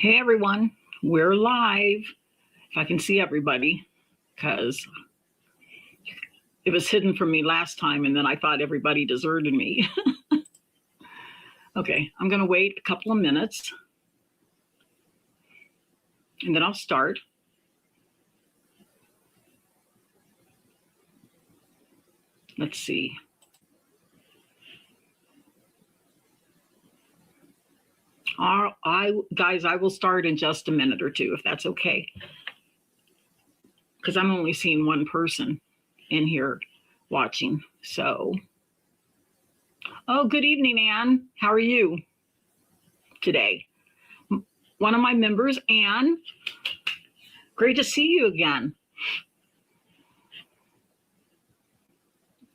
Hey everyone, we're live. If I can see everybody, because it was hidden from me last time and then I thought everybody deserted me. Okay, I'm going to wait a couple of minutes and then I'll start. Let's see. Guys, I will start in just a minute or two, if that's okay. Because I'm only seeing one person in here watching. So, oh, good evening, Anne. How are you today? One of my members, Anne. Great to see you again.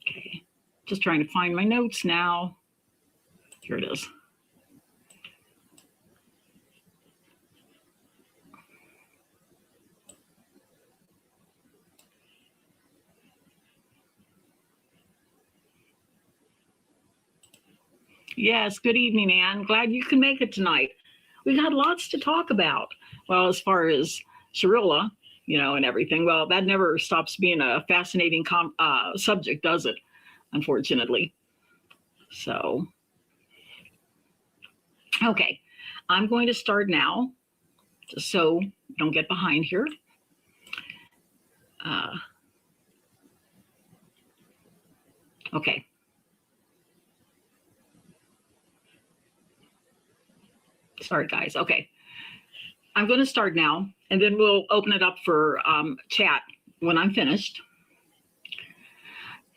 Okay, just trying to find my notes now. Here it is. Yes, good evening, Anne. Glad you can make it tonight. We've got lots to talk about. Well, as far as Shirilla, and everything, well, that never stops being a fascinating subject, does it? Unfortunately. So, okay, I'm going to start now, just so you don't get behind here. Okay. Sorry, guys. Okay. I'm going to start now, and then we'll open it up for chat when I'm finished.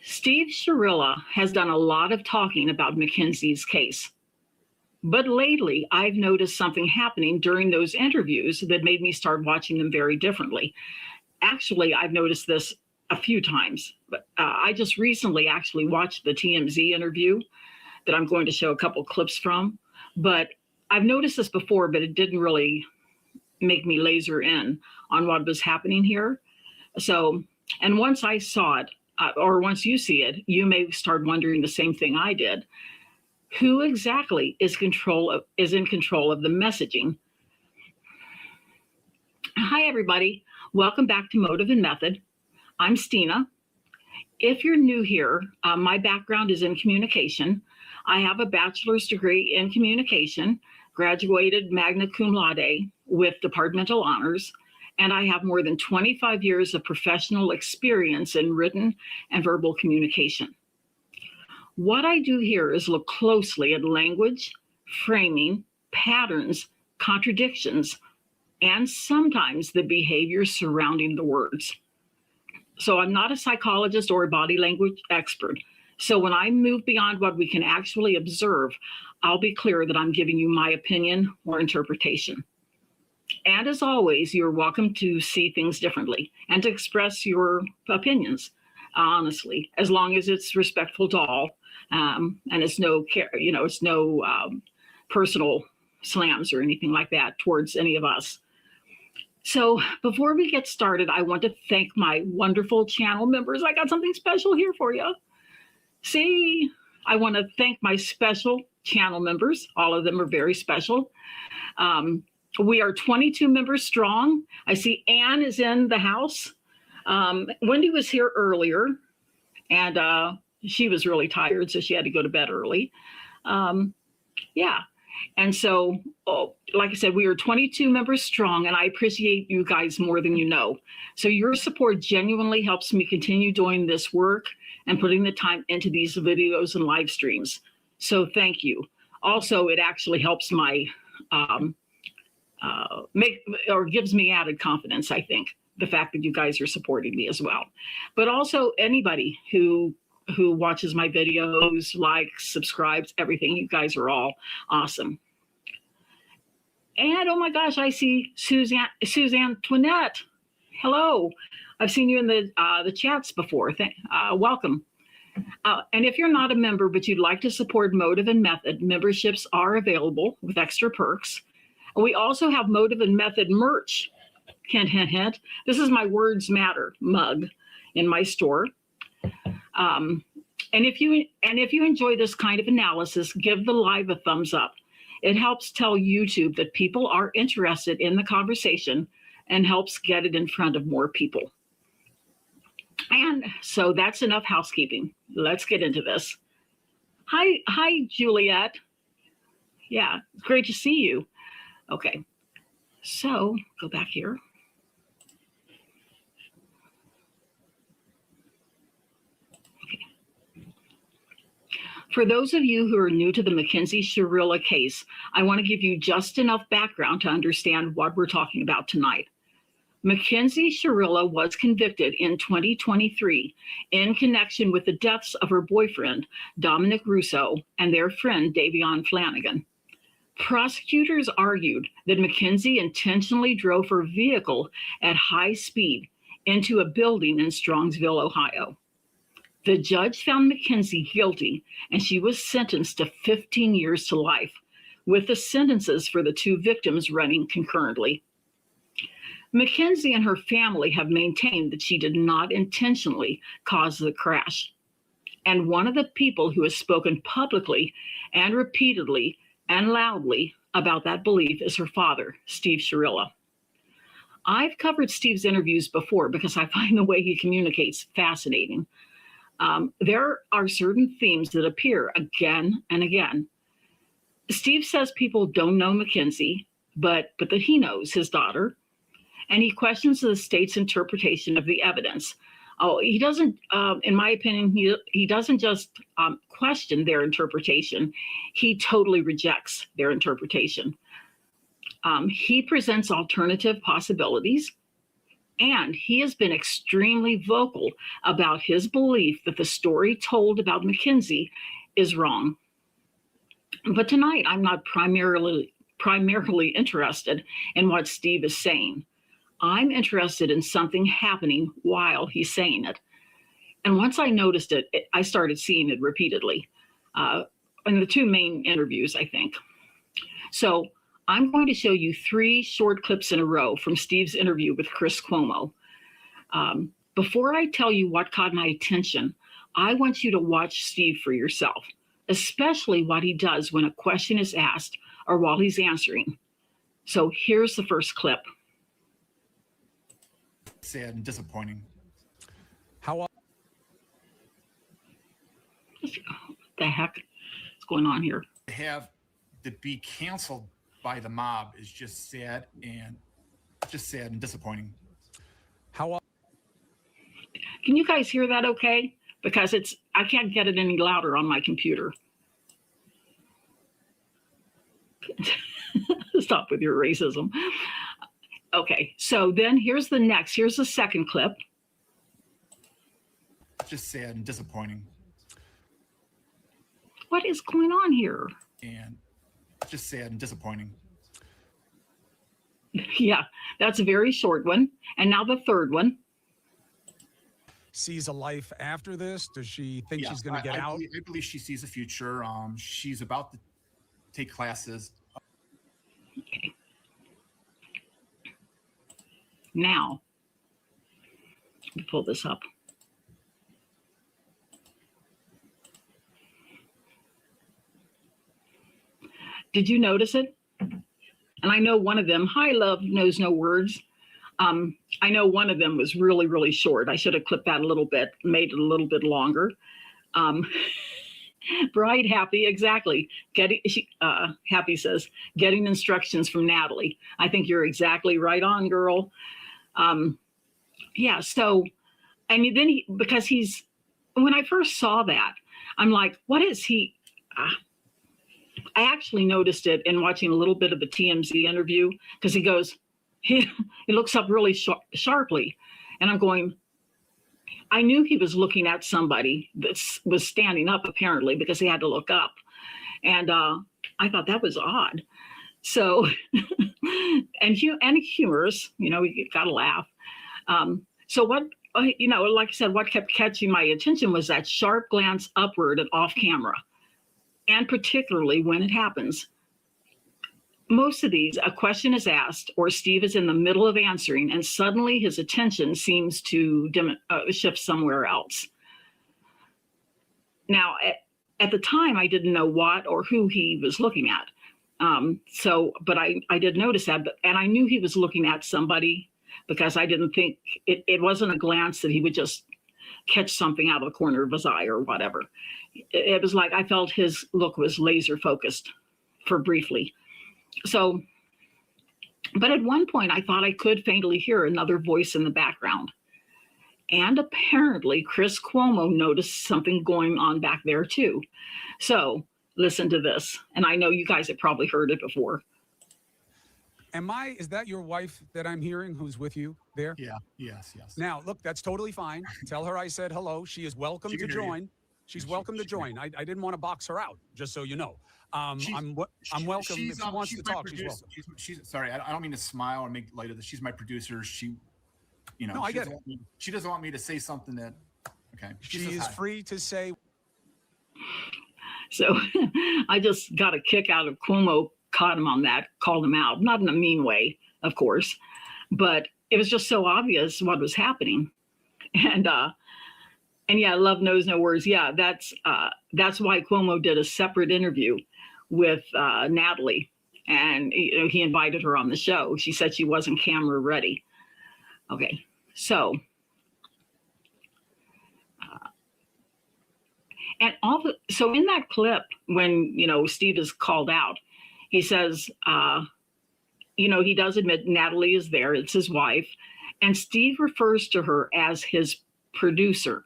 Steve Shirilla has done a lot of talking about McKinsey's case. But lately, I've noticed something happening during those interviews that made me start watching them very differently. Actually, I've noticed this a few times, but I just recently actually watched the TMZ interview that I'm going to show a couple clips from. But I've noticed this before, but it didn't really make me laser in on what was happening here. So, and once I saw it, or once you see it, you may start wondering the same thing I did. Who exactly is in control of the messaging? Hi, everybody. Welcome back to Motive and Method. I'm Stina. If you're new here, my background is in communication. I have a bachelor's degree in communication, graduated magna cum laude with departmental honors, and I have more than 25 years of professional experience in written and verbal communication. What I do here is look closely at language, framing, patterns, contradictions, and sometimes the behavior surrounding the words. So I'm not a psychologist or a body language expert. So when I move beyond what we can actually observe, I'll be clear that I'm giving you my opinion or interpretation. And as always, you're welcome to see things differently and to express your opinions, honestly, as long as it's respectful to all, and it's no personal slams or anything like that towards any of us. So before we get started, I want to thank my wonderful channel members. I got something special here for you. See, I want to thank my special channel members. All of them are very special. We are 22 members strong. I see Anne is in the house. Wendy was here earlier, and she was really tired, so she had to go to bed early. Yeah. And so, like I said, we are 22 members strong, and I appreciate you guys more than you know. So your support genuinely helps me continue doing this work and putting the time into these videos and live streams. So thank you. Also, it actually helps my gives me added confidence, I think, the fact that you guys are supporting me as well. But also anybody who watches my videos, likes, subscribes, everything, you guys are all awesome. And oh my gosh, I see Suzanne Twinette. Hello. I've seen you in the chats before. Welcome. And if you're not a member, but you'd like to support Motive and Method, memberships are available with extra perks. We also have Motive and Method merch. Hint, hint, hint. This is my Words Matter mug in my store. And if you enjoy this kind of analysis, give the live a thumbs up. It helps tell YouTube that people are interested in the conversation and helps get it in front of more people. And so that's enough housekeeping. Let's get into this. Hi, Juliet. Yeah, great to see you. Okay, so go back here. For those of you who are new to the Mackenzie Shirilla case, I want to give you just enough background to understand what we're talking about tonight. Mackenzie Shirilla was convicted in 2023 in connection with the deaths of her boyfriend, Dominic Russo, and their friend, Davion Flanagan. Prosecutors argued that Mackenzie intentionally drove her vehicle at high speed into a building in Strongsville, Ohio. The judge found Mackenzie guilty, and she was sentenced to 15 years to life, with the sentences for the two victims running concurrently. Mackenzie and her family have maintained that she did not intentionally cause the crash. And one of the people who has spoken publicly and repeatedly and loudly about that belief is her father, Steve Shirilla. I've covered Steve's interviews before because I find the way he communicates fascinating. There are certain themes that appear again and again. Steve says people don't know Mackenzie, but that he knows his daughter, and he questions the state's interpretation of the evidence. Oh, he doesn't, in my opinion, he doesn't just question their interpretation. He totally rejects their interpretation. He presents alternative possibilities, and he has been extremely vocal about his belief that the story told about Mackenzie is wrong. But tonight, I'm not primarily interested in what Steve is saying. I'm interested in something happening while he's saying it. And once I noticed it, I started seeing it repeatedly in the two main interviews, I think. So I'm going to show you 3 short clips in a row from Steve's interview with Chris Cuomo. Before I tell you what caught my attention, I want you to watch Steve for yourself, especially what he does when a question is asked or while he's answering. So here's the first clip. Sad and disappointing. What the heck is going on here? To have to be canceled by the mob is just sad and disappointing. Can you guys hear that okay? Because I can't get it any louder on my computer. Stop with your racism. Okay, so then here's the second clip. Just sad and disappointing. What is going on here? And just sad and disappointing. Yeah, that's a very short one. And now the third one. Sees a life after this? Does she think she's going to get out? I believe she sees a future. She's about to take classes. Okay. Now, let me pull this up. Did you notice it? And I know one of them, Hi Love Knows No Words. I know one of them was really, really short. I should have clipped that a little bit, made it a little bit longer. Bright, happy, exactly. Happy says, getting instructions from Natalie. I think you're exactly right on, girl. Yeah, so, and then when I first saw that, I'm like, what is he? I actually noticed it in watching a little bit of the TMZ interview, because he goes, he looks up really sharply. And I'm going, I knew he was looking at somebody that was standing up, apparently, because he had to look up. And I thought that was odd. So, and humorous, you got to laugh. So what, like I said, what kept catching my attention was that sharp glance upward and off camera, and particularly when it happens. Most of these, a question is asked or Steve is in the middle of answering, and suddenly his attention seems to shift somewhere else. Now, at the time, I didn't know what or who he was looking at. But I did notice that, and I knew he was looking at somebody because I didn't think it wasn't a glance that he would just catch something out of the corner of his eye or whatever. It was like I felt his look was laser focused for briefly. So, but at one point I thought I could faintly hear another voice in the background. And apparently Chris Cuomo noticed something going on back there too. So listen to this. And I know you guys have probably heard it before. Is that your wife that I'm hearing who's with you there? Yeah, yes. Now, look, that's totally fine. Tell her I said hello. She is welcome to join. She's welcome to join. I didn't want to box her out, just so you know. I'm welcome if she wants to talk. She's welcome. Sorry, I don't mean to smile or make light of this. She's my producer. No, I get it. She doesn't want me to say something that, okay. She is free to say. So I just got a kick out of Cuomo, caught him on that, called him out, not in a mean way, of course, but it was just so obvious what was happening. And yeah, love knows no words. Yeah, that's why Cuomo did a separate interview with Natalie, and he invited her on the show. She said she wasn't camera ready. Okay, so so in that clip, when Steve is called out, he says, he does admit Natalie is there. It's his wife, and Steve refers to her as his producer,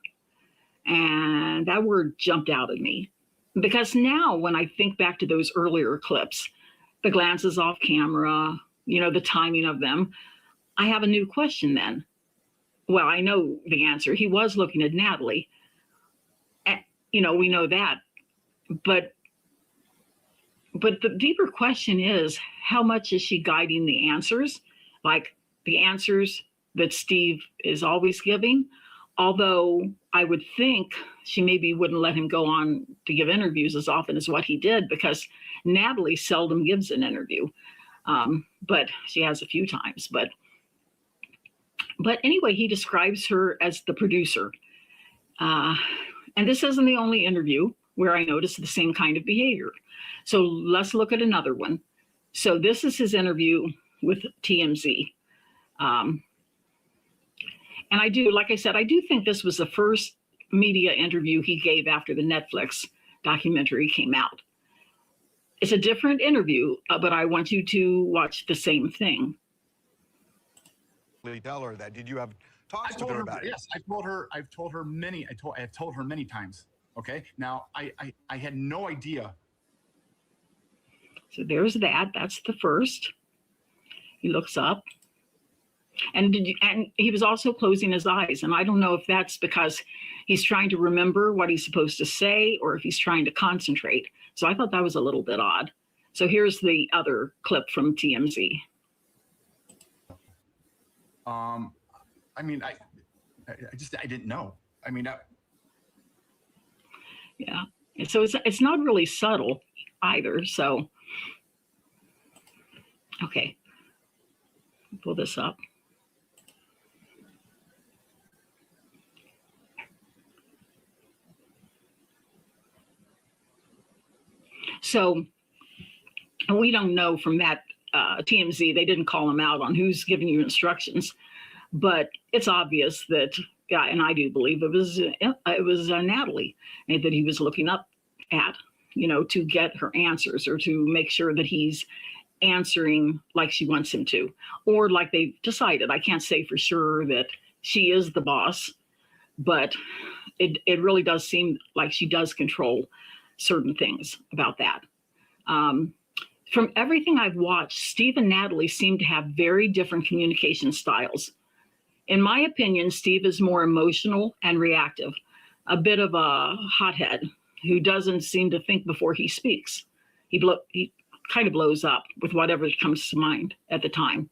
and that word jumped out at me because now when I think back to those earlier clips, the glances off camera, the timing of them, I have a new question then. Well, I know the answer. He was looking at Natalie. We know that. But the deeper question is, how much is she guiding the answers? Like the answers that Steve is always giving? Although I would think she maybe wouldn't let him go on to give interviews as often as what he did, because Natalie seldom gives an interview. But she has a few times. But anyway, he describes her as the producer. And this isn't the only interview where I noticed the same kind of behavior. So let's look at another one. So this is his interview with TMZ. And I do think this was the first media interview he gave after the Netflix documentary came out. It's a different interview, but I want you to watch the same thing. Tell her that. Did you have talks with her about it? Yes, I've told her many times. Okay. Now I had no idea. So there's that. That's the first. He looks up. And he was also closing his eyes. And I don't know if that's because he's trying to remember what he's supposed to say or if he's trying to concentrate. So I thought that was a little bit odd. So here's the other clip from TMZ. I mean, I didn't know. I mean, yeah. So it's not really subtle either. So, okay. Pull this up. So we don't know from that TMZ, they didn't call him out on who's giving you instructions, but it's obvious that, yeah, and I do believe it was Natalie that he was looking up at, to get her answers or to make sure that he's answering like she wants him to, or like they've decided. I can't say for sure that she is the boss, but it really does seem like she does control certain things about that. From everything I've watched, Steve and Natalie seem to have very different communication styles. In my opinion, Steve is more emotional and reactive, a bit of a hothead who doesn't seem to think before he speaks. He kind of blows up with whatever comes to mind at the time.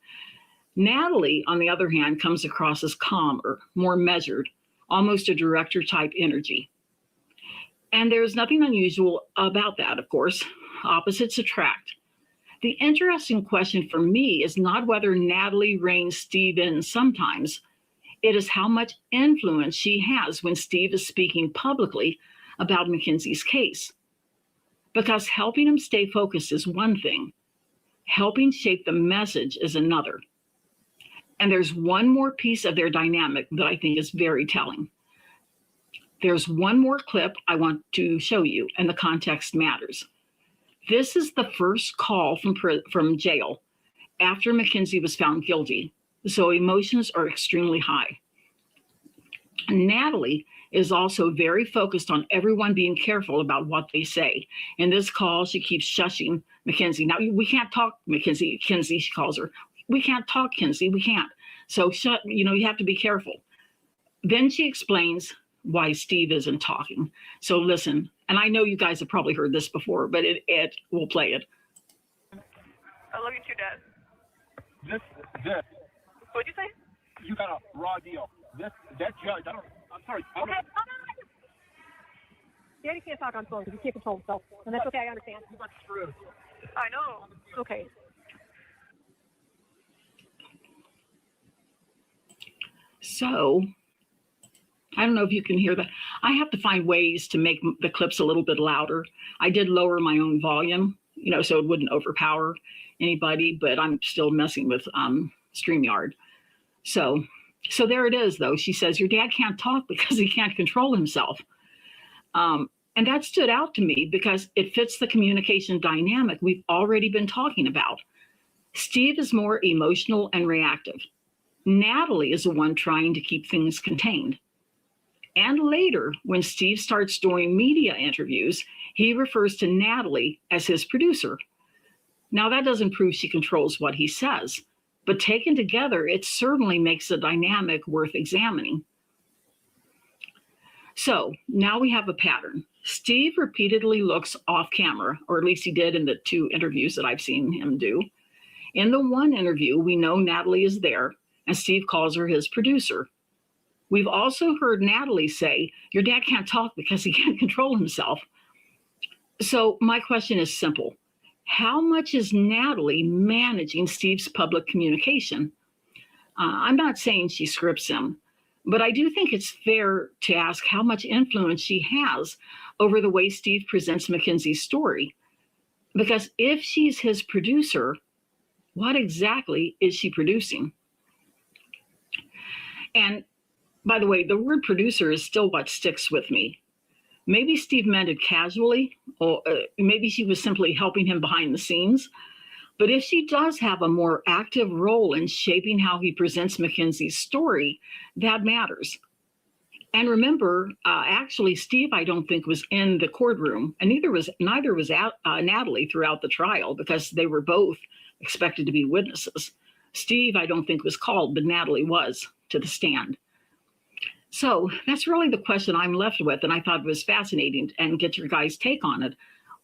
Natalie, on the other hand, comes across as calmer, more measured, almost a director type energy. And there's nothing unusual about that, of course. Opposites attract. The interesting question for me is not whether Natalie reins Steve in sometimes. It is how much influence she has when Steve is speaking publicly about McKinsey's case. because helping him stay focused is one thing. Helping shape the message is another. And there's one more piece of their dynamic that I think is very telling. There's one more clip I want to show you, and the context matters. This is the first call from jail after Mackenzie was found guilty, so emotions are extremely high. Natalie is also very focused on everyone being careful about what they say. In this call, she keeps shushing Mackenzie. Now, we can't talk, Mackenzie. Kinsey, she calls her. We can't talk, Kinsey. We can't. So, you have to be careful. Then she explains why Steve isn't talking. So listen, and I know you guys have probably heard this before, but we'll play it. I love you too, Dad. This. What'd you say? You got a raw deal. That judge, I'm sorry. Okay. Daddy can't talk on phone because he can't control himself. And that's okay, I understand. You got screwed. I know. Okay. So, I don't know if you can hear that. I have to find ways to make the clips a little bit louder. I did lower my own volume, so it wouldn't overpower anybody, but I'm still messing with StreamYard. So there it is, though. She says, your dad can't talk because he can't control himself. And that stood out to me because it fits the communication dynamic we've already been talking about. Steve is more emotional and reactive. Natalie is the one trying to keep things contained. And later, when Steve starts doing media interviews, he refers to Natalie as his producer. Now, that doesn't prove she controls what he says, but taken together, it certainly makes the dynamic worth examining. So now we have a pattern. Steve repeatedly looks off camera, or at least he did in the 2 interviews that I've seen him do. In the one interview, we know Natalie is there, and Steve calls her his producer. We've also heard Natalie say, your dad can't talk because he can't control himself. So my question is simple. How much is Natalie managing Steve's public communication? I'm not saying she scripts him, but I do think it's fair to ask how much influence she has over the way Steve presents Mackenzie's story. Because if she's his producer, what exactly is she producing? And by the way, the word producer is still what sticks with me. Maybe Steve meant it casually, or maybe she was simply helping him behind the scenes. But if she does have a more active role in shaping how he presents Mackenzie's story, that matters. And remember, actually, Steve, I don't think, was in the courtroom, and neither was Natalie throughout the trial, because they were both expected to be witnesses. Steve, I don't think, was called, but Natalie was to the stand. So that's really the question I'm left with, and I thought it was fascinating, and get your guys' take on it.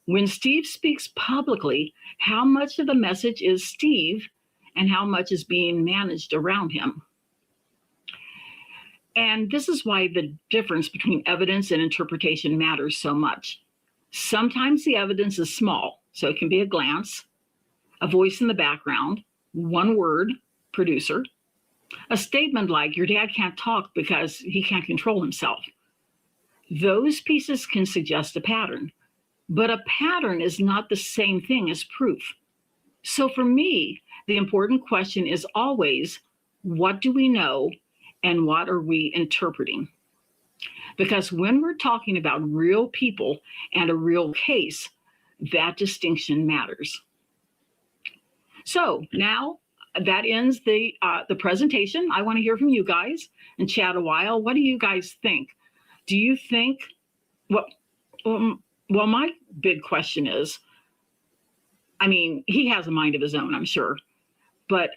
When Steve speaks publicly, how much of the message is Steve and how much is being managed around him? And this is why the difference between evidence and interpretation matters so much. Sometimes the evidence is small, so it can be a glance, a voice in the background, one word, producer, a statement like, your dad can't talk because he can't control himself. Those pieces can suggest a pattern, but a pattern is not the same thing as proof. So for me, the important question is always, what do we know and what are we interpreting? Because when we're talking about real people and a real case, that distinction matters. So now that ends the presentation. I want to hear from you guys and chat a while. What do you guys think? Do you think, well, my big question is, I mean, he has a mind of his own, I'm sure, but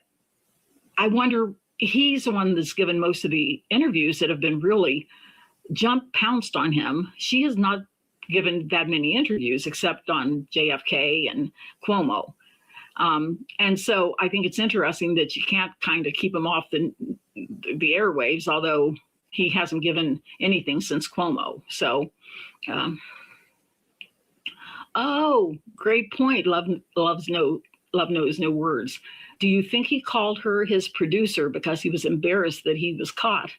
I wonder, he's the one that's given most of the interviews that have been really pounced on him. She has not given that many interviews except on JFK and Cuomo. And so I think it's interesting that you can't kind of keep him off the airwaves, although he hasn't given anything since Cuomo. So, oh, great point. Love knows no words. Do you think he called her his producer because he was embarrassed that he was caught?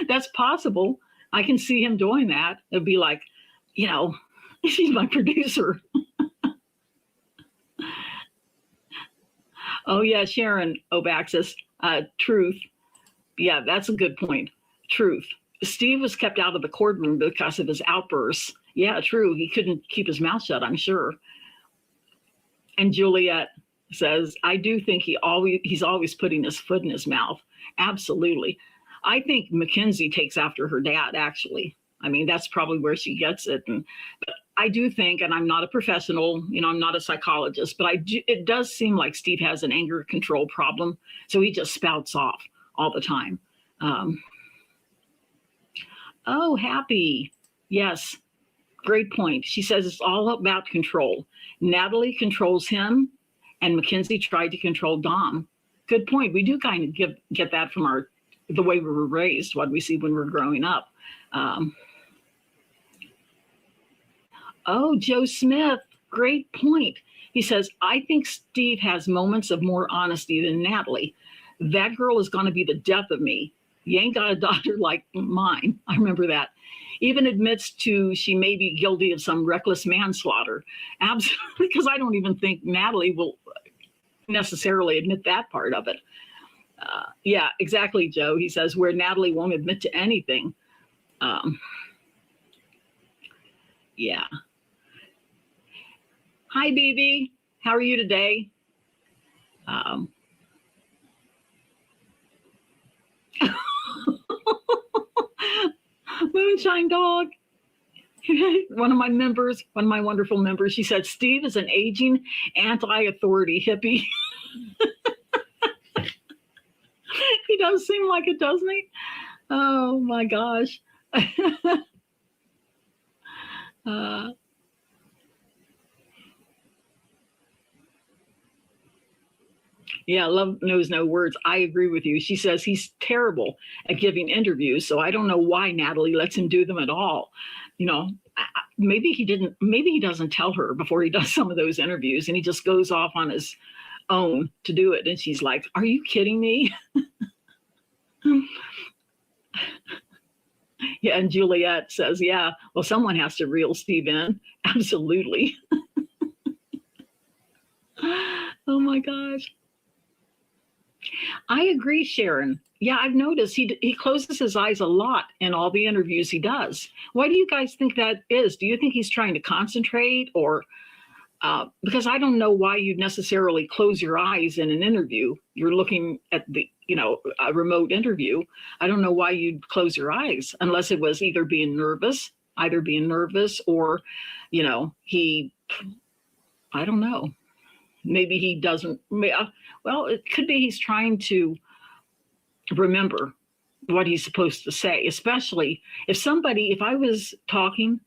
That's possible. I can see him doing that. It'd be like, She's my producer. Oh yeah, Sharon Obaxis. Truth. Yeah, that's a good point. Truth. Steve was kept out of the courtroom because of his outbursts. Yeah, true. He couldn't keep his mouth shut, I'm sure. And Juliet says, I do think he's always putting his foot in his mouth. Absolutely. I think Mackenzie takes after her dad, actually. I mean, that's probably where she gets it. But I do think, and I'm not a professional, I'm not a psychologist, but it does seem like Steve has an anger control problem. So he just spouts off all the time. Oh, Happy. Yes. Great point. She says it's all about control. Natalie controls him, and Mackenzie tried to control Dom. Good point. We do kind of get that from the way we were raised, what we see when we're growing up. Joe Smith, great point. He says, I think Steve has moments of more honesty than Natalie. That girl is going to be the death of me. You ain't got a daughter like mine. I remember that. Even admits she may be guilty of some reckless manslaughter. Absolutely, because I don't even think Natalie will necessarily admit that part of it. Yeah, exactly, Joe. He says, where Natalie won't admit to anything. Yeah. Hi, BB. How are you today? Moonshine Dog. One of my wonderful members, she said, Steve is an aging anti-authority hippie. He does seem like it, doesn't he? Oh my gosh. Yeah, love knows no words. I agree with you. She says he's terrible at giving interviews, so I don't know why Natalie lets him do them at all. Maybe he doesn't tell her before he does some of those interviews, and he just goes off on his own to do it. And she's like, are you kidding me? Yeah, and Juliet says, yeah, well, someone has to reel Steve in. Absolutely. Oh my gosh. I agree, Sharon. Yeah, I've noticed he closes his eyes a lot in all the interviews he does. Why do you guys think that is? Do you think he's trying to concentrate, or because I don't know why you'd necessarily close your eyes in an interview. You're looking at a remote interview. I don't know why you'd close your eyes unless it was either being nervous or, I don't know. Maybe he doesn't. Well, it could be he's trying to remember what he's supposed to say, especially if I was talking,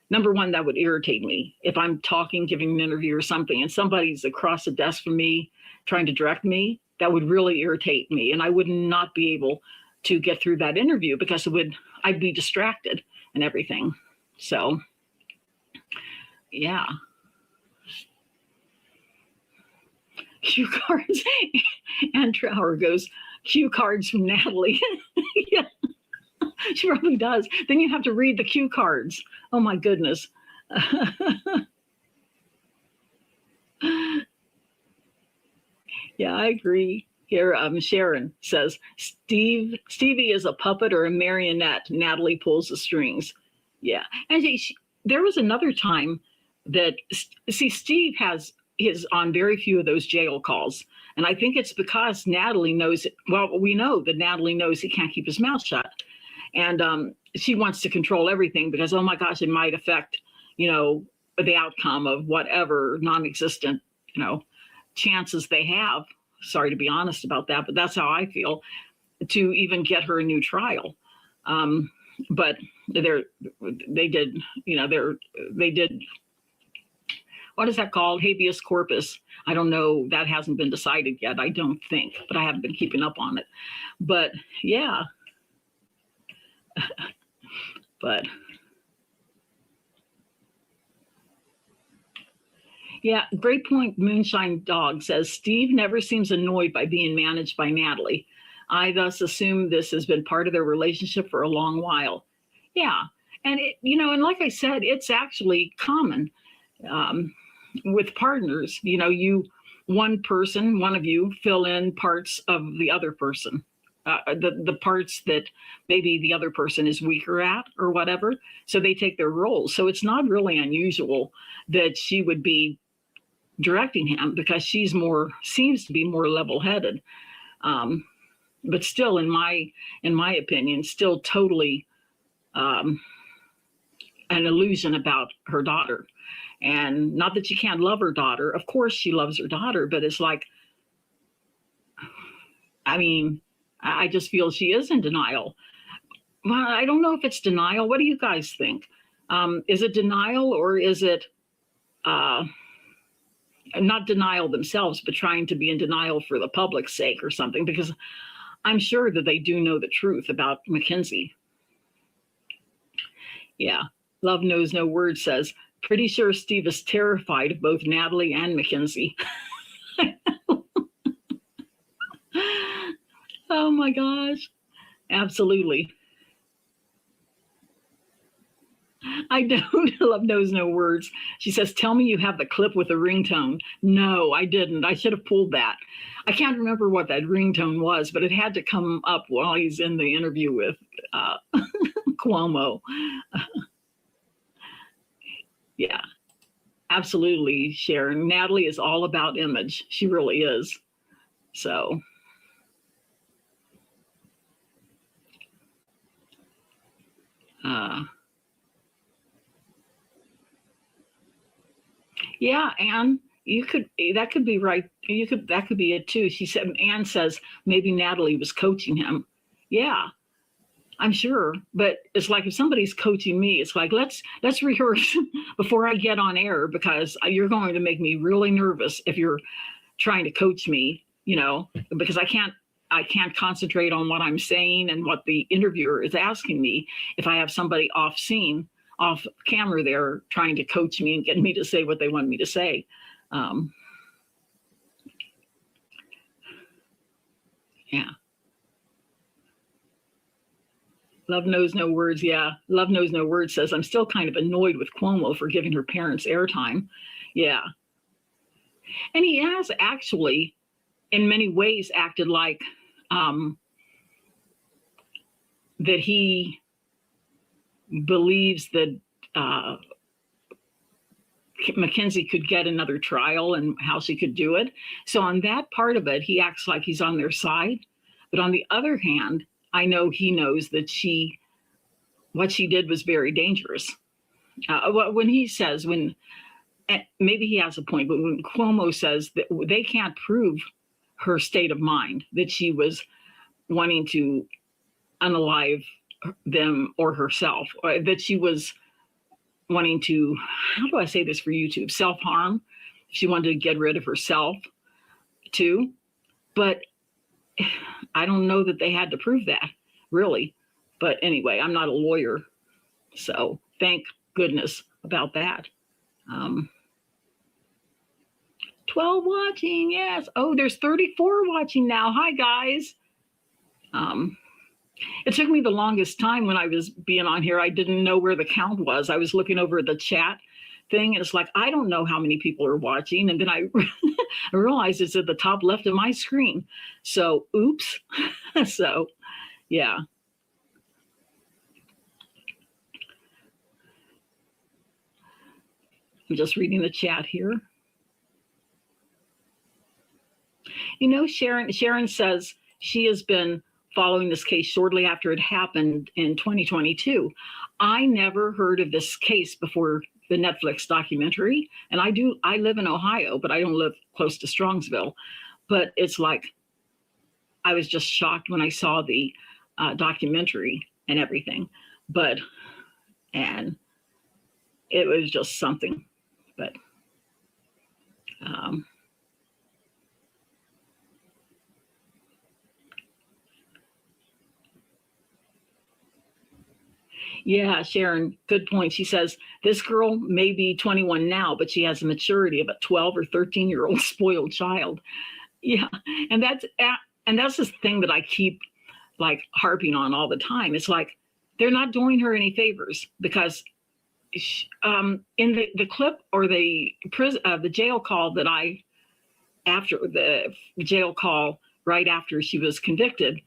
number one, that would irritate me. If I'm talking, giving an interview or something, and somebody's across the desk from me trying to direct me, that would really irritate me. And I would not be able to get through that interview because I'd be distracted and everything. So, yeah. Cue cards. And Trower goes, cue cards from Natalie. Yeah, she probably does. Then you have to read the cue cards. Oh my goodness. Yeah, I agree. Here, Sharon says, Stevie is a puppet or a marionette. Natalie pulls the strings. Yeah. And there was another time that, Steve is on very few of those jail calls. And I think it's because Natalie knows, we know that Natalie knows he can't keep his mouth shut. And she wants to control everything because, oh my gosh, it might affect, the outcome of whatever non-existent, chances they have. Sorry to be honest about that, but that's how I feel, to even get her a new trial. But they did, what is that called? Habeas corpus. I don't know. That hasn't been decided yet, I don't think, but I haven't been keeping up on it. But yeah. But yeah, great point. Moonshine Dog says, Steve never seems annoyed by being managed by Natalie. I thus assume this has been part of their relationship for a long while. Yeah. And and like I said, it's actually common with partners. One of you fill in parts of the other person, the parts that maybe the other person is weaker at or whatever. So they take their roles. So it's not really unusual that she would be directing him, because she's seems to be more level-headed. But still, in my opinion, still totally an illusion about her daughter. And not that she can't love her daughter. Of course she loves her daughter, but it's like, I just feel she is in denial. Well, I don't know if it's denial. What do you guys think? Is it denial, or is it not denial themselves, but trying to be in denial for the public's sake or something? Because I'm sure that they do know the truth about Mackenzie. Yeah. Love Knows No Words says, pretty sure Steve is terrified of both Natalie and Mackenzie. Oh my gosh. Absolutely. I don't. Love Knows No Words. She says, tell me you have the clip with the ringtone. No, I didn't. I should have pulled that. I can't remember what that ringtone was, but it had to come up while he's in the interview with Cuomo. Yeah, absolutely, Sharon. Natalie is all about image. She really is. So. Yeah, Anne, that could be right. That could be it too. She said, Anne says maybe Natalie was coaching him. Yeah, I'm sure. But it's like, if somebody's coaching me, it's like, let's rehearse before I get on air, because you're going to make me really nervous if you're trying to coach me, because I can't concentrate on what I'm saying and what the interviewer is asking me if I have somebody off camera there trying to coach me and get me to say what they want me to say. Yeah. Love Knows No Words. Yeah. Love Knows No Words says, I'm still kind of annoyed with Cuomo for giving her parents airtime. Yeah. And he has actually, in many ways, acted like that he believes that Mackenzie could get another trial and how she could do it. So on that part of it, he acts like he's on their side. But on the other hand, I know he knows that what she did was very dangerous. When he says, maybe he has a point, but when Cuomo says that they can't prove her state of mind, that she was wanting to unalive them or herself, or that she was wanting to, how do I say this for YouTube, self-harm. She wanted to get rid of herself too. But I don't know that they had to prove that, really. But anyway, I'm not a lawyer, so thank goodness about that. 12 watching, yes. Oh, there's 34 watching now. Hi, guys. It took me the longest time when I was being on here. I didn't know where the count was. I was looking over the chat thing, and it's like, I don't know how many people are watching. And then I realized it's at the top left of my screen. So, oops. So, yeah. I'm just reading the chat here. Sharon says she has been following this case shortly after it happened in 2022. I never heard of this case before the Netflix documentary. And I live in Ohio, but I don't live close to Strongsville. But it's like, I was just shocked when I saw the documentary and everything. And it was just something. But yeah, Sharon, good point. She says, this girl may be 21 now, but she has the maturity of a 12 or 13-year-old spoiled child. Yeah, and that's the thing that I keep like harping on all the time. It's like, they're not doing her any favors because in the clip or the jail call that after the jail call right after she was convicted,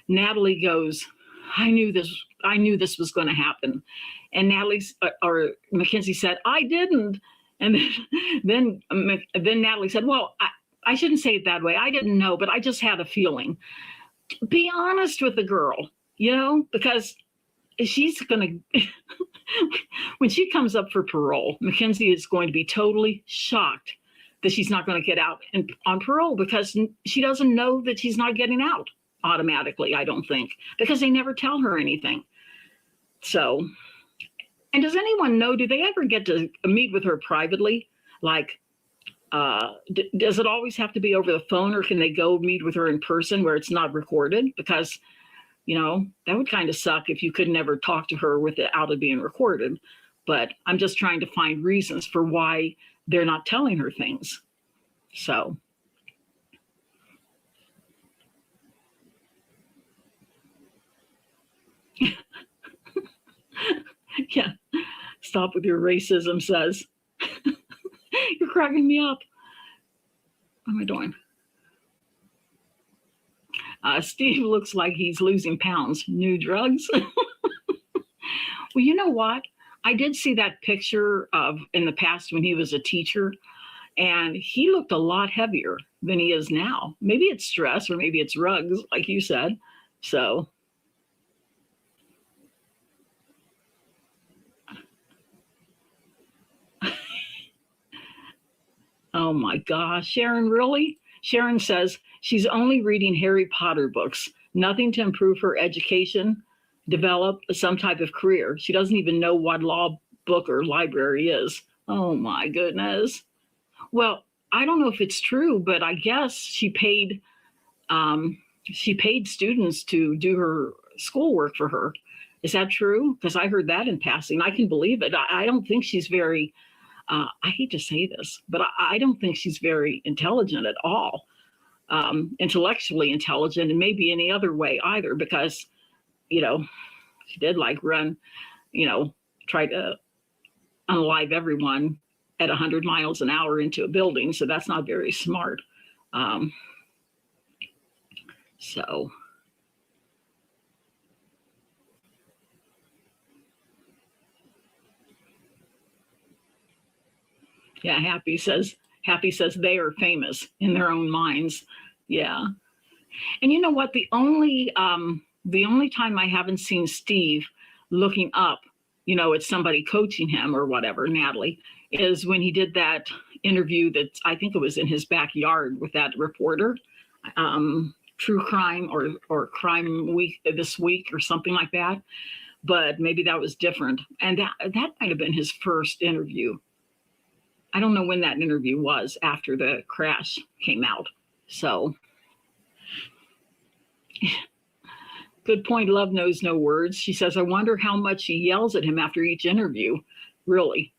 Natalie goes, I knew this was going to happen. And Mackenzie said, I didn't. And then Natalie said, well, I shouldn't say it that way. I didn't know, but I just had a feeling. Be honest with the girl, because she's going to, when she comes up for parole, Mackenzie is going to be totally shocked that she's not going to get out on parole because she doesn't know that she's not getting out automatically, I don't think, because they never tell her anything. So, and does anyone know, do they ever get to meet with her privately? Like, does it always have to be over the phone, or can they go meet with her in person where it's not recorded? Because, that would kind of suck if you could never talk to her without it being recorded. But I'm just trying to find reasons for why they're not telling her things. So. Yeah, stop with your racism, says. You're cracking me up. What am I doing? Steve looks like he's losing pounds. New drugs? Well, you know what? I did see that picture of in the past when he was a teacher, and he looked a lot heavier than he is now. Maybe it's stress or maybe it's rugs, like you said. So. Oh my gosh, Sharon, really? Sharon says she's only reading Harry Potter books, nothing to improve her education, develop some type of career. She doesn't even know what law book or library is. Oh my goodness. Well, I don't know if it's true, but I guess she paid students to do her schoolwork for her. Is that true? Because I heard that in passing. I can believe it. I don't think she's very I hate to say this, but I don't think she's very intelligent at all, intellectually intelligent, and maybe any other way either, because, she did run, try to unalive everyone at 100 miles an hour into a building. So that's not very smart. So. Yeah, Happy says they are famous in their own minds. Yeah. And you know what? The only time I haven't seen Steve looking up, at somebody coaching him or whatever, Natalie, is when he did that interview that I think it was in his backyard with that reporter, True Crime or Crime Week this week or something like that. But maybe that was different. And that might have been his first interview. I don't know when that interview was after the crash came out. So, good point. Love knows no words. She says, I wonder how much she yells at him after each interview. Really.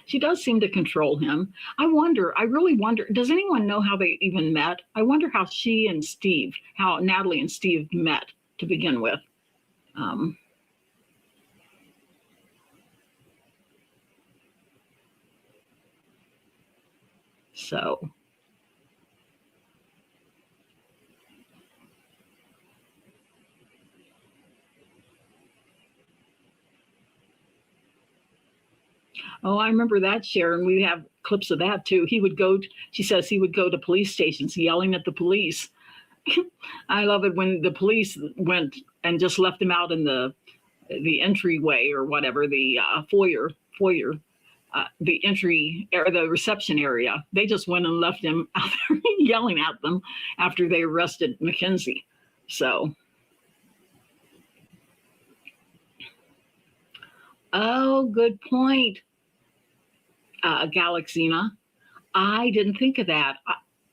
She does seem to control him. I really wonder, does anyone know how they even met? I wonder how how Natalie and Steve met to begin with. So. Oh, I remember that, Sharon. We have clips of that too. She says he would go to police stations yelling at the police. I love it when the police went and just left him out in the entryway or whatever, the foyer, the entry or the reception area. They just went and left him out there yelling at them after they arrested Mackenzie. So. Oh, good point, Galaxina. I didn't think of that.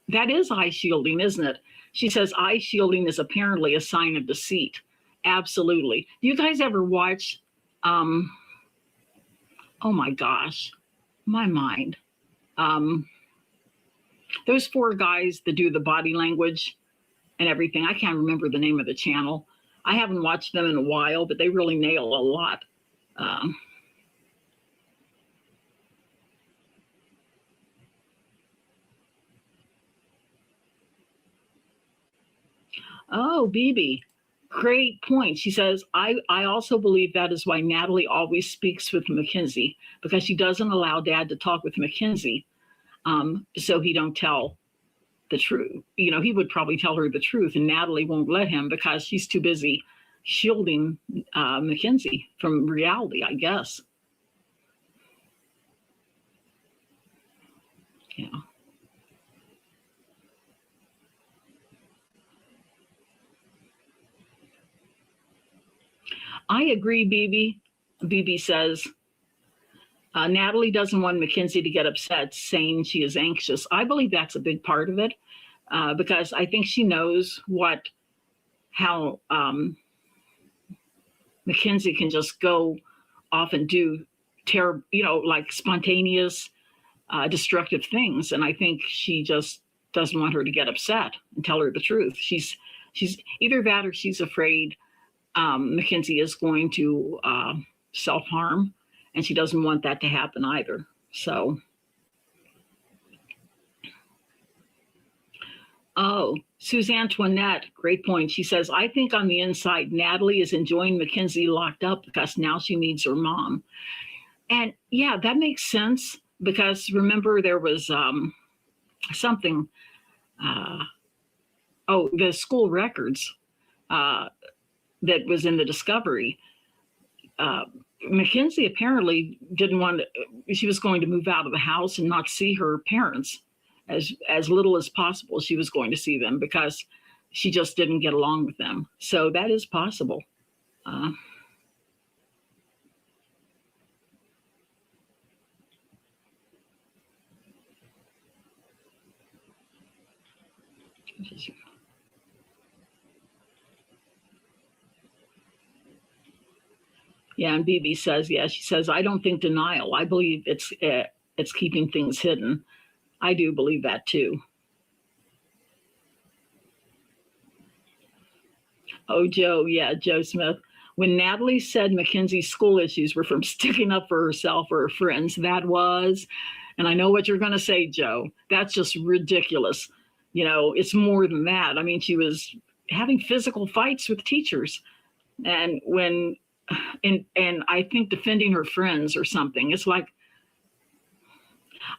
That is eye shielding, isn't it? She says eye shielding is apparently a sign of deceit. Absolutely. Do you guys ever watch, oh my gosh, my mind. Those 4 guys that do the body language and everything. I can't remember the name of the channel. I haven't watched them in a while, but they really nail a lot. Oh, BB, great point. She says, I also believe that is why Natalie always speaks with Mackenzie, because she doesn't allow Dad to talk with Mackenzie, so he don't tell the truth. You know, he would probably tell her the truth, and Natalie won't let him because she's too busy shielding Mackenzie from reality, I guess. Yeah. I agree, BB. BB says, Natalie doesn't want Mackenzie to get upset, saying she is anxious. I believe that's a big part of it, because I think she knows how Mackenzie can just go off and do terrible, like spontaneous, destructive things. And I think she just doesn't want her to get upset and tell her the truth. She's either that or she's afraid Mackenzie is going to self-harm, and she doesn't want that to happen either. So, oh, Suzanne Toinette, great point. She says, I think on the inside, Natalie is enjoying Mackenzie locked up because now she needs her mom. And yeah, that makes sense, because remember there was something, the school records that was in the discovery. Mackenzie apparently didn't want to, she was going to move out of the house and not see her parents as little as possible. She was going to see them because she just didn't get along with them. So that is possible. Yeah, and BB says, yeah, she says, I don't think denial. I believe it's keeping things hidden. I do believe that too. Oh, Joe, yeah, Joe Smith. When Natalie said Mackenzie's school issues were from sticking up for herself or her friends, that was, and I know what you're going to say, Joe, that's just ridiculous. You know, it's more than that. I mean, she was having physical fights with teachers. And and I think defending her friends or something. It's like,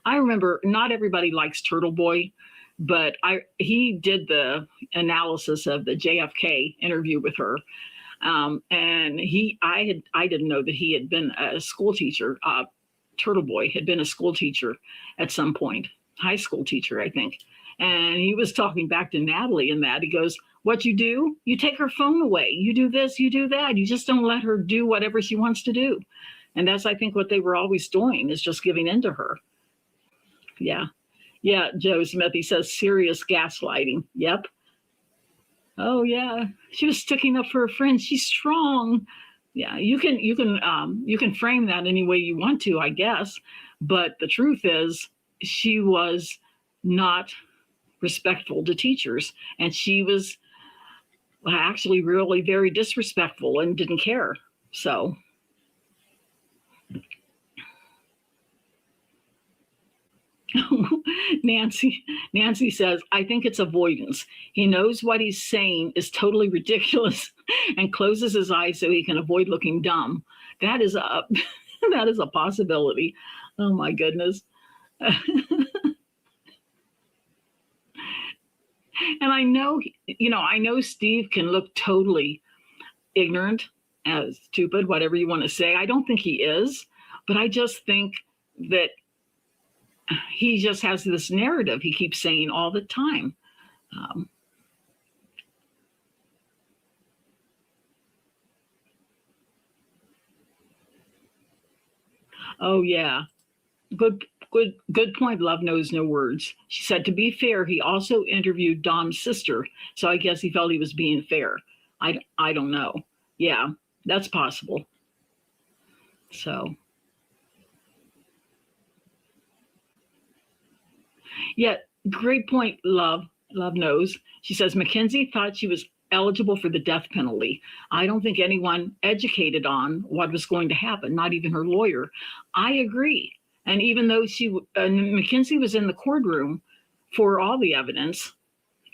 I remember not everybody likes Turtle Boy, but he did the analysis of the JFK interview with her. And I didn't know that he had been a school teacher. Turtle Boy had been a school teacher at some point, high school teacher, I think. And he was talking back to Natalie in that. He goes, what you do, you take her phone away. You do this, you do that. You just don't let her do whatever she wants to do. And that's, I think, what they were always doing, is just giving in to her. Yeah. Yeah, Joe Smith, he says serious gaslighting. Yep. Oh, yeah. She was sticking up for her friends. She's strong. Yeah, you can frame that any way you want to, I guess. But the truth is, she was not respectful to teachers, and she was actually really very disrespectful and didn't care. So Nancy says, I think it's avoidance. He knows what he's saying is totally ridiculous and closes his eyes so he can avoid looking dumb. That is a possibility. Oh my goodness. And I know Steve can look totally ignorant, stupid, whatever you want to say. I don't think he is, but I just think that he just has this narrative he keeps saying all the time. Oh yeah, good point. Love knows no words. She said, to be fair, he also interviewed Dom's sister, so I guess he felt he was being fair. I don't know. Yeah, that's possible. So yeah, great point, Love. Love knows. She says, Mackenzie thought she was eligible for the death penalty. I don't think anyone educated on what was going to happen, not even her lawyer. I agree. And even though Mackenzie was in the courtroom for all the evidence,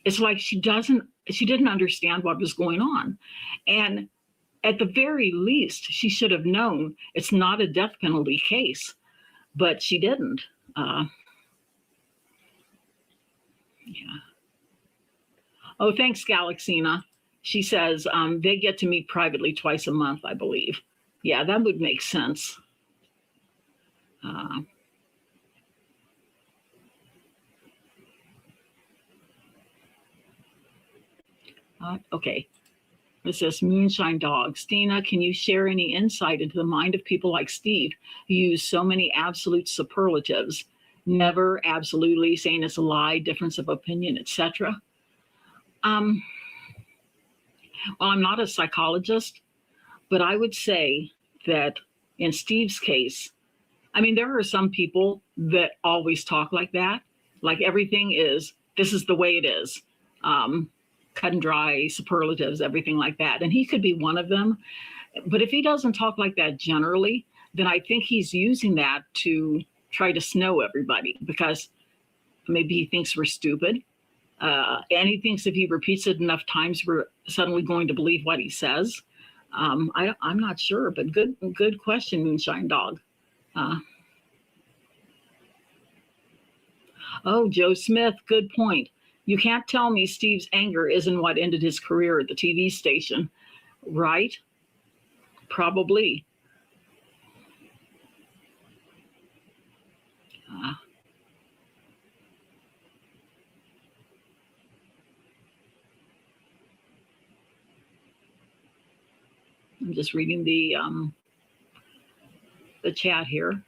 it's like she didn't understand what was going on. And at the very least, she should have known it's not a death penalty case, but she didn't. Yeah. Oh, thanks, Galaxina. She says they get to meet privately twice a month, I believe. Yeah, that would make sense. Okay. It says Moonshine Dog. Stina, can you share any insight into the mind of people like Steve who use so many absolute superlatives? Never, absolutely, saying it's a lie, difference of opinion, etc. Well, I'm not a psychologist, but I would say that in Steve's case, I mean, there are some people that always talk like that, like everything is, this is the way it is, cut and dry, superlatives, everything like that. And he could be one of them. But if he doesn't talk like that generally, then I think he's using that to try to snow everybody because maybe he thinks we're stupid. And he thinks if he repeats it enough times, we're suddenly going to believe what he says. I'm not sure, but good question, Moonshine Dog. Oh, Joe Smith, good point. You can't tell me Steve's anger isn't what ended his career at the TV station, right? Probably. I'm just reading the chat here.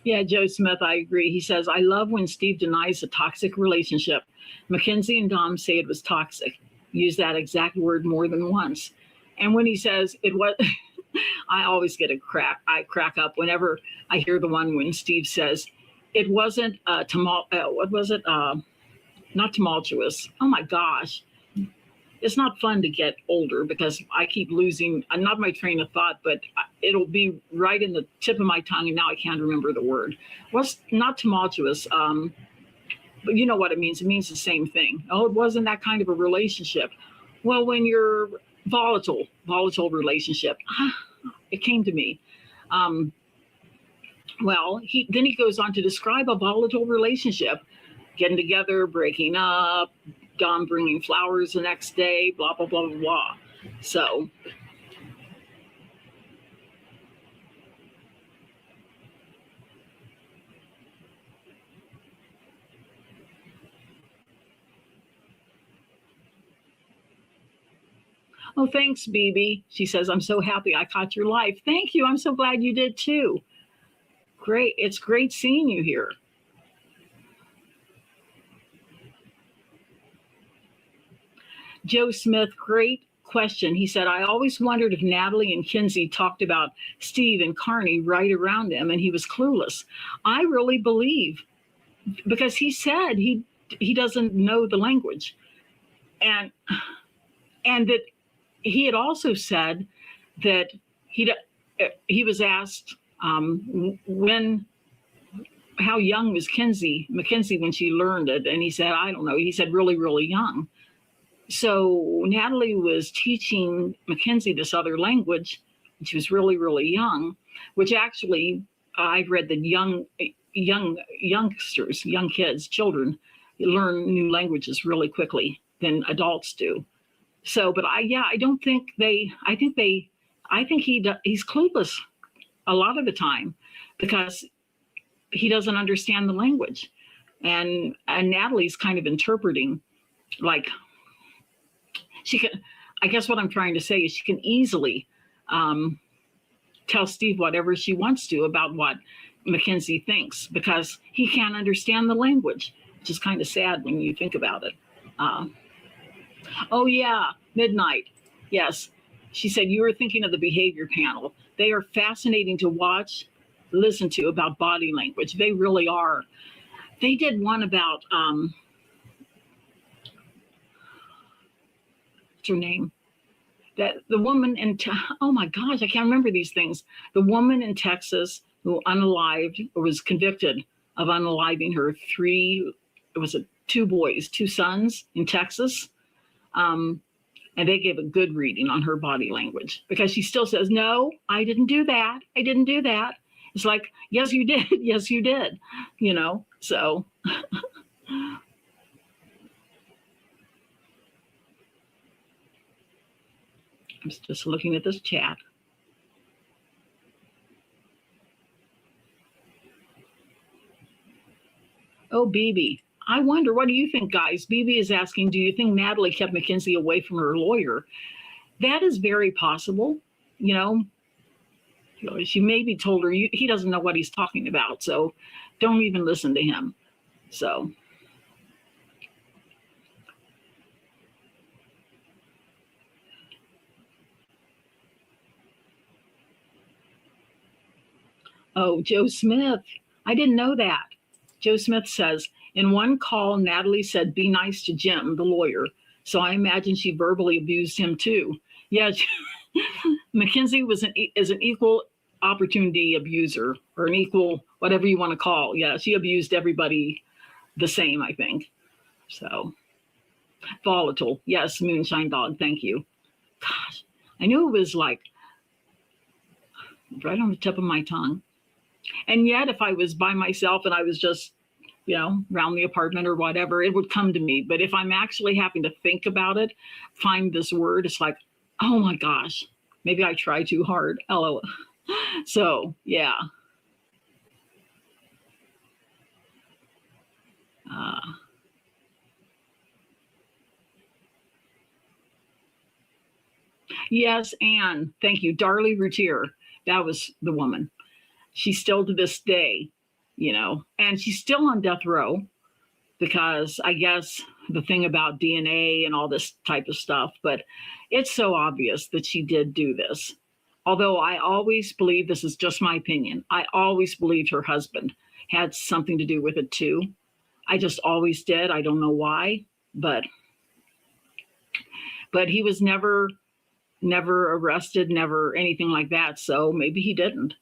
Yeah, Joe Smith, I agree. He says, I love when Steve denies a toxic relationship. Mackenzie and Dom say it was toxic. Use that exact word more than once. And when he says it was, I always get I crack up whenever I hear the one when Steve says, it wasn't, not tumultuous. Oh my gosh. It's not fun to get older because I keep losing, not my train of thought, but it'll be right in the tip of my tongue, and now I can't remember the word. What's not tumultuous, but you know what it means. It means the same thing. Oh, it wasn't that kind of a relationship. Well, when you're volatile relationship, it came to me. Well, then he goes on to describe a volatile relationship, getting together, breaking up, Dom bringing flowers the next day, blah, blah, blah, blah, blah. So. Oh, thanks, BB. She says, I'm so happy I caught your live. Thank you. I'm so glad you did too. Great. It's great seeing you here. Joe Smith, great question. He said, I always wondered if Natalie and Kinsey talked about Steve and Carney right around him and he was clueless. I really believe, because he said he doesn't know the language. And that he had also said that he was asked how young was Mackenzie when she learned it. And he said, I don't know. He said really, really young. So Natalie was teaching Mackenzie this other language when she was really, really young, which actually I've read that youngsters, young kids, children learn new languages really quickly than adults do. So, but I don't think I think he's clueless a lot of the time because he doesn't understand the language. And Natalie's kind of interpreting, like, she can, I guess what I'm trying to say is she can easily tell Steve whatever she wants to about what Mackenzie thinks because he can't understand the language, which is kind of sad when you think about it. Oh, yeah, midnight. Yes. She said, you were thinking of the behavior panel. They are fascinating to watch, listen to about body language. They really are. They did one about, what's her name? That the woman in, oh my gosh, I can't remember these things. The woman in Texas who unalived or was convicted of unaliving her two boys, two sons in Texas. And they gave a good reading on her body language because she still says, no, I didn't do that. I didn't do that. It's like, yes, you did. Yes, you did. So. I'm just looking at this chat. Oh, BB. I wonder, what do you think, guys? BB is asking, do you think Natalie kept Mackenzie away from her lawyer? That is very possible. She maybe told her he doesn't know what he's talking about, so don't even listen to him. So. Oh, Joe Smith. I didn't know that. Joe Smith says, in one call, Natalie said, be nice to Jim, the lawyer. So I imagine she verbally abused him too. Yeah, Mackenzie is an equal opportunity abuser, or an equal, whatever you want to call. Yeah, she abused everybody the same, I think. So, volatile. Yes, Moonshine Dog, thank you. Gosh, I knew it was like right on the tip of my tongue. And yet, if I was by myself and I was just, around the apartment or whatever, it would come to me. But if I'm actually having to think about it, find this word, it's like, oh my gosh, maybe I try too hard. LOL. So, yeah. Yes, Anne, thank you. Darlie Routier, that was the woman. She's still to this day, and she's still on death row because I guess the thing about DNA and all this type of stuff, but it's so obvious that she did do this. Although I always believe, this is just my opinion, I always believed her husband had something to do with it too. I just always did. I don't know why, but he was never arrested, never anything like that. So maybe he didn't.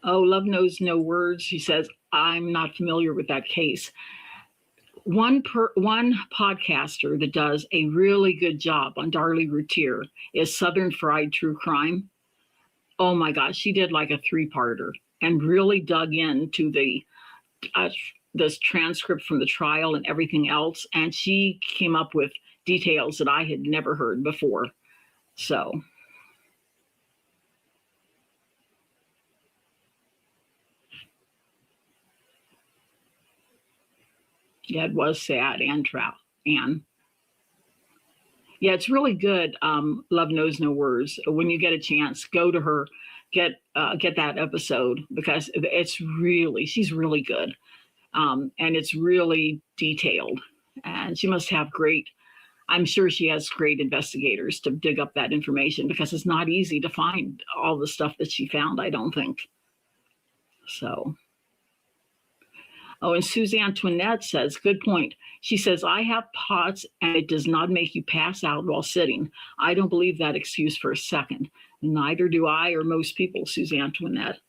Oh, Love Knows No Words. She says, I'm not familiar with that case. One podcaster that does a really good job on Darlie Routier is Southern Fried True Crime. Oh my gosh, she did like a 3-parter and really dug into this transcript from the trial and everything else. And she came up with details that I had never heard before. So. Yeah, it was sad and Anne. Yeah, it's really good. Love Knows No Words. When you get a chance, go to her, get that episode because she's really good, and it's really detailed. And she must have I'm sure she has great investigators to dig up that information because it's not easy to find all the stuff that she found, I don't think. So. Oh, and Suzanne Toinette says, good point. She says, I have POTS and it does not make you pass out while sitting. I don't believe that excuse for a second. Neither do I or most people, Suzanne Toinette.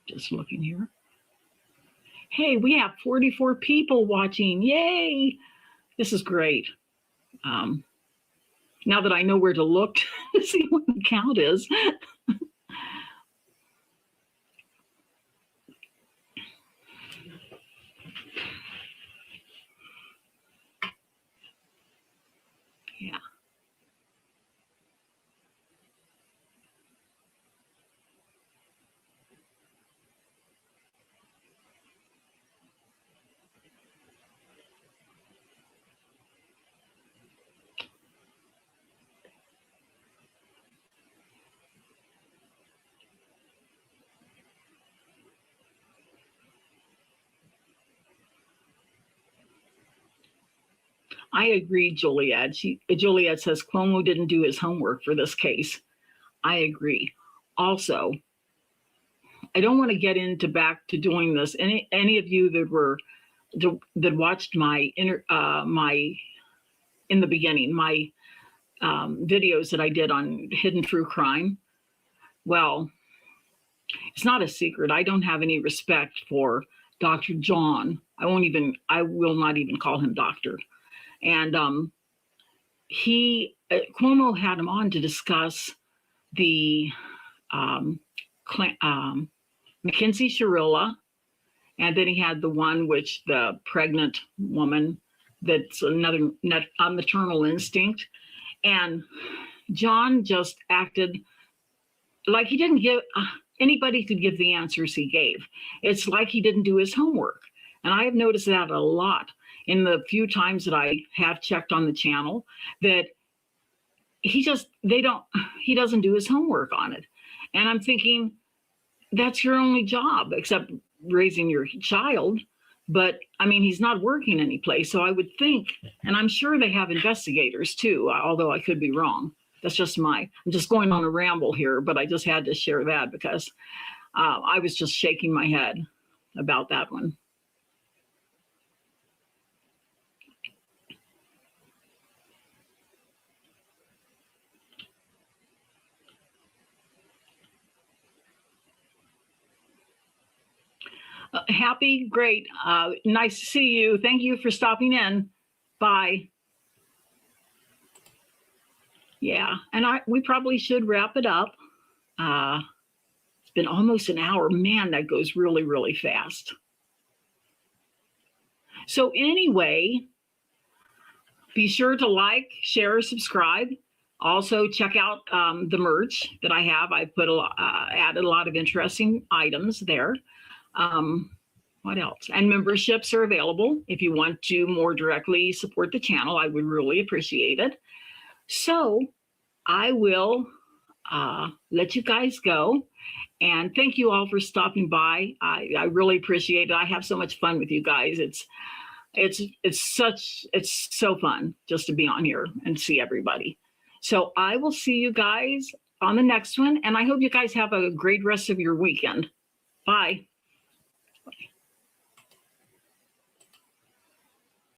Just looking here. Hey, we have 44 people watching. Yay! This is great. Now that I know where to look to see what the count is. Yeah. I agree, Juliet. Juliet says Cuomo didn't do his homework for this case. I agree. Also, I don't want to get into back to doing this. Any of you that watched my in the beginning, my videos that I did on hidden true crime. Well, it's not a secret. I don't have any respect for Dr. John. I will not even call him doctor. And Cuomo had him on to discuss the Mackenzie Shirilla, and then he had the one which the pregnant woman that's another maternal instinct. And John just acted like he didn't give anybody could give the answers he gave. It's like he didn't do his homework. And I have noticed that a lot in the few times that I have checked on the channel, that he doesn't do his homework on it. And I'm thinking, that's your only job, except raising your child. But I mean, he's not working any place. So I would think, and I'm sure they have investigators too, although I could be wrong. That's just I'm just going on a ramble here, but I just had to share that because I was just shaking my head about that one. Happy, great. Nice to see you. Thank you for stopping in. Bye. Yeah, and we probably should wrap it up. It's been almost an hour. Man, that goes really, really fast. So anyway, be sure to like, share, subscribe. Also check out the merch that I have. I added a lot of interesting items there. What else? And memberships are available if you want to more directly support the channel. I would really appreciate it. So I will let you guys go. And thank you all for stopping by. I really appreciate it. I have so much fun with you guys. It's so fun just to be on here and see everybody. So I will see you guys on the next one. And I hope you guys have a great rest of your weekend. Bye.